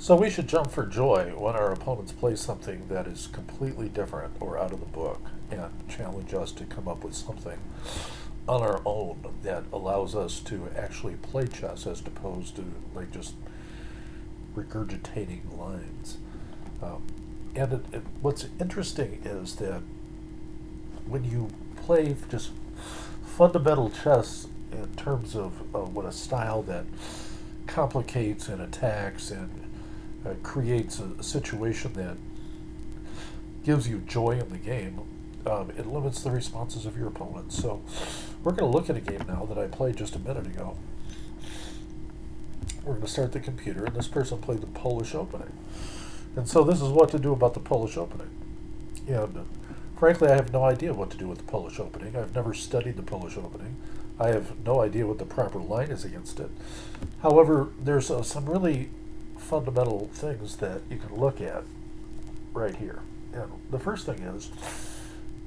So we should jump for joy when our opponents play something that is completely different or out of the book and challenge us to come up with something on our own that allows us to actually play chess as opposed to like just regurgitating lines. Um, and what's interesting is that when you play just fundamental chess in terms of what a style that complicates and attacks and creates a situation that gives you joy in the game, it limits the responses of your opponents. So we're going to look at a game now that I played just a minute ago. We're going to start the computer, and this person played the Polish opening. And so this is what to do about the Polish opening. And frankly, I have no idea what to do with the Polish opening. I've never studied the Polish opening. I have no idea what the proper line is against it. However, there's some really fundamental things that you can look at right here. And the first thing is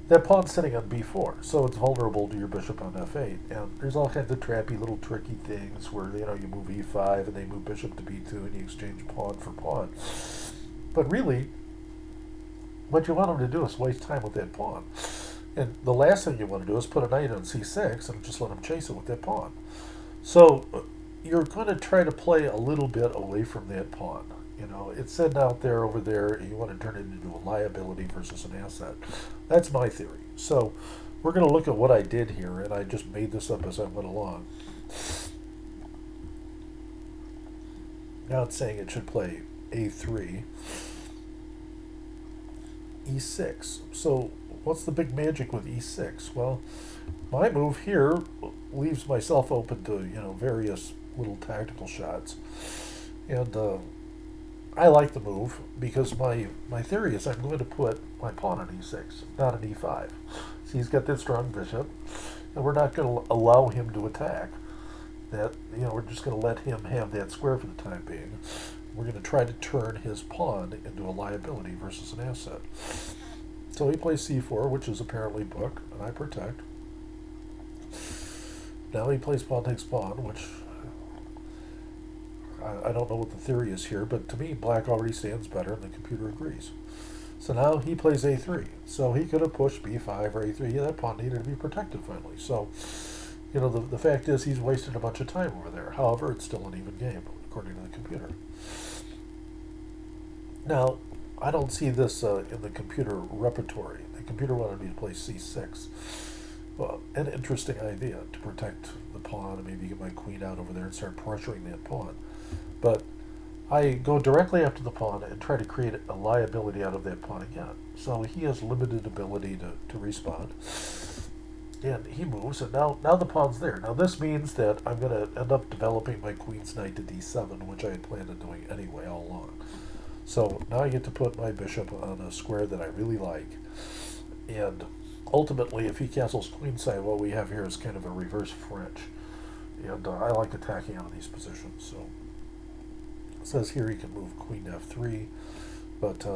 that pawn's sitting on b4, so it's vulnerable to your bishop on f8. And there's all kinds of trappy little tricky things where you move e5 and they move bishop to b2 and you exchange pawn for pawn. But really, what you want them to do is waste time with that pawn. And the last thing you want to do is put a knight on c6 and just let them chase it with that pawn. So you're going to try to play a little bit away from that pawn. It's sitting out there over there, and you want to turn it into a liability versus an asset. That's my theory. So we're going to look at what I did here, and I just made this up as I went along. Now it's saying it should play a3, e6. So what's the big magic with e6? Well, my move here leaves myself open to various little tactical shots, and I like the move because my theory is I'm going to put my pawn on e6, not on e5. So he's got that strong bishop, and we're not going to allow him to attack. We're just going to let him have that square for the time being. We're going to try to turn his pawn into a liability versus an asset. So he plays c4, which is apparently book, and I protect. Now he plays pawn takes pawn, which I don't know what the theory is here, but to me, black already stands better, and the computer agrees. So now he plays a3. So he could have pushed b5 or a3. Yeah, that pawn needed to be protected finally. So, the fact is he's wasted a bunch of time over there. However, it's still an even game, according to the computer. Now, I don't see this in the computer repertory. The computer wanted me to play c6. Well, an interesting idea to protect the pawn and maybe get my queen out over there and start pressuring that pawn. But I go directly after the pawn and try to create a liability out of that pawn again. So he has limited ability to respond. And he moves, and now the pawn's there. Now this means that I'm going to end up developing my queen's knight to d7, which I had planned on doing anyway all along. So now I get to put my bishop on a square that I really like. And ultimately, if he castles queenside, what we have here is kind of a reverse French. And I like attacking out of these positions. So it says here he can move queen f3, but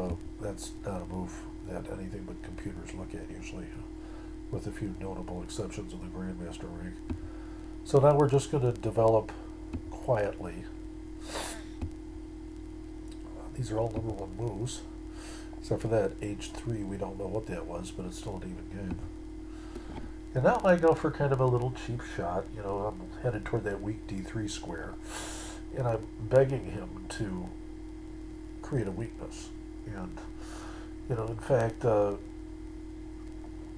that's not a move that anything but computers look at usually, with a few notable exceptions in the Grandmaster rank. So now we're just going to develop quietly. These are all number one moves, except for that h3. We don't know what that was, but it's still an even game. And now I go for kind of a little cheap shot. I'm headed toward that weak d3 square, and I'm begging him to create a weakness. And, in fact, the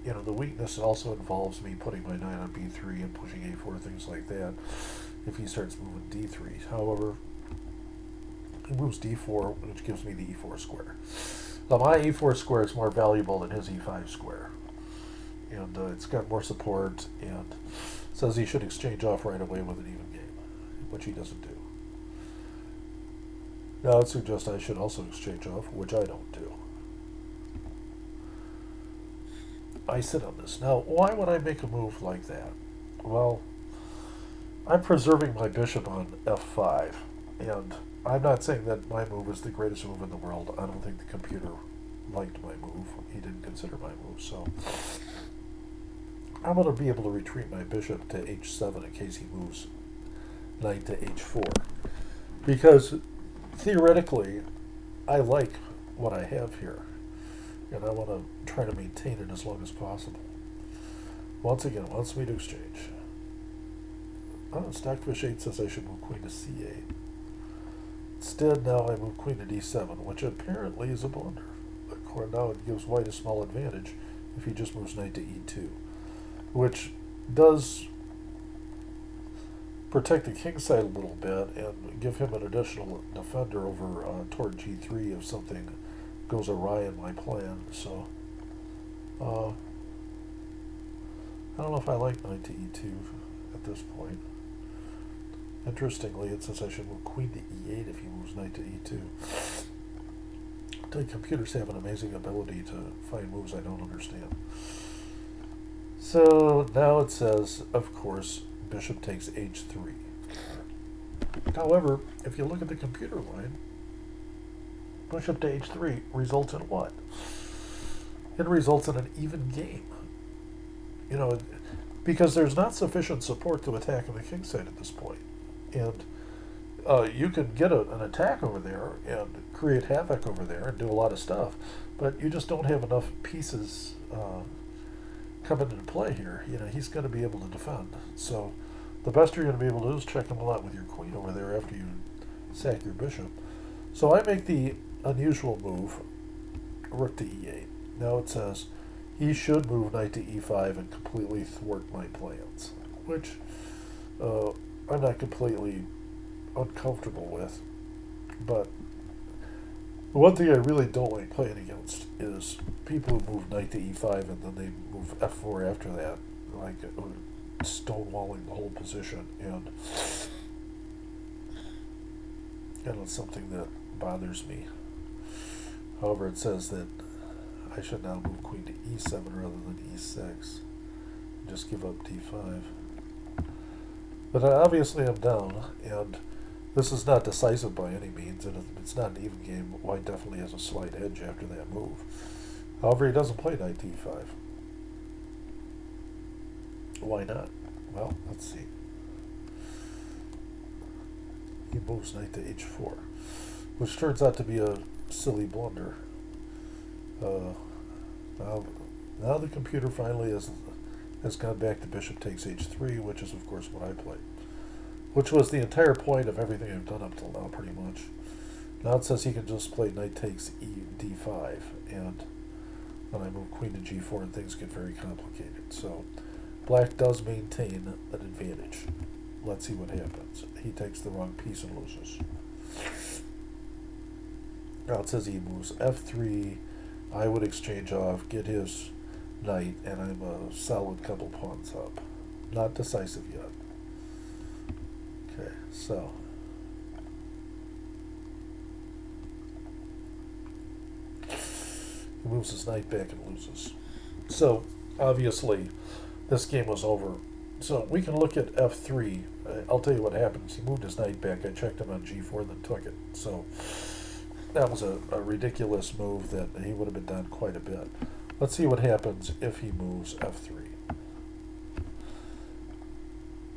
weakness also involves me putting my knight on b3 and pushing a4, things like that, if he starts moving d3. However, he moves d4, which gives me the e4 square. Now my e4 square is more valuable than his e5 square. And it's got more support, and says he should exchange off right away with an even game, which he doesn't do. Now it suggests I should also exchange off, which I don't do. I sit on this. Now, why would I make a move like that? Well, I'm preserving my bishop on f5, and I'm not saying that my move is the greatest move in the world. I don't think the computer liked my move. He didn't consider my move, so I'm going to be able to retreat my bishop to h7 in case he moves knight to h4. Because theoretically, I like what I have here, and I want to try to maintain it as long as possible. Once again, wants me to exchange. Oh, Stockfish 8 says I should move queen to c8. Instead, now I move queen to d7, which apparently is a blunder. Now it gives white a small advantage if he just moves knight to e2, which does protect the king side a little bit and give him an additional defender over toward g3 if something goes awry in my plan. So I don't know if I like knight to e2 at this point. Interestingly, it says I should move queen to e8 if he moves knight to e2. The computers have an amazing ability to find moves I don't understand. So now it says, of course, bishop takes h3. However, if you look at the computer line, bishop to h3 results in what? It results in an even game. You know, because there's not sufficient support to attack on the king side at this point. And you can get an attack over there and create havoc over there and do a lot of stuff, but you just don't have enough pieces coming into play here. You know, he's going to be able to defend. So the best you're going to be able to do is check him a lot with your queen over there after you sack your bishop. So I make the unusual move, rook to e8. Now it says he should move knight to e5 and completely thwart my plans, which I'm not completely uncomfortable with. But one thing I really don't like playing against is people who move knight to e5 and then they move f4 after that, like stonewalling the whole position, and it's something that bothers me. However, it says that I should now move queen to e7 rather than e6. Just give up d5. But obviously I'm down, and this is not decisive by any means, and it's not an even game. White definitely has a slight edge after that move. However, he doesn't play knight to e5. Why not? Well, let's see. He moves knight to h4, which turns out to be a silly blunder. Now the computer finally has gone back to bishop takes h3, which is of course what I played, which was the entire point of everything I've done up till now, pretty much. Now it says he can just play knight takes d5, and then I move queen to g4 and things get very complicated. So black does maintain an advantage. Let's see what happens. He takes the wrong piece and loses. Now it says he moves f3. I would exchange off, get his knight, and I'm a solid couple pawns up. Not decisive yet. Okay, so he moves his knight back and loses. So obviously this game was over. So we can look at f3. I'll tell you what happens. He moved his knight back. I checked him on g4, then took it. So that was a ridiculous move that he would have been down quite a bit. Let's see what happens if he moves f3.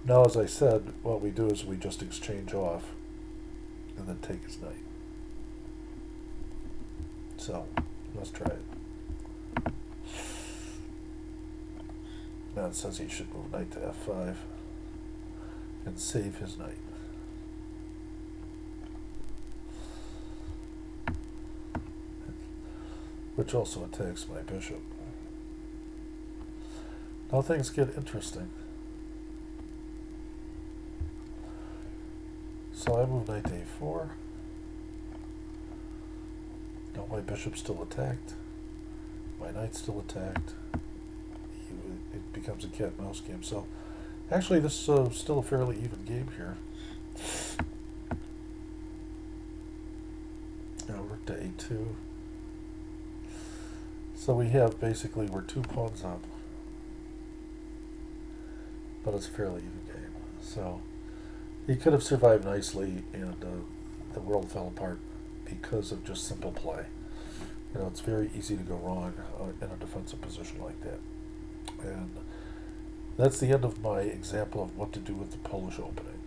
Now, as I said, what we do is we just exchange off and then take his knight. So let's try it. Now it says he should move knight to f5 and save his knight. Which also attacks my bishop. Now things get interesting. So I move knight to a4. Now my bishop's still attacked. My knight's still attacked. It becomes a cat and mouse game. So actually this is still a fairly even game here. Now rook to a2. So we have basically, we're 2 pawns up, but it's a fairly even game. So he could have survived nicely, and the world fell apart because of just simple play. You know, it's very easy to go wrong in a defensive position like that. And that's the end of my example of what to do with the Polish opening.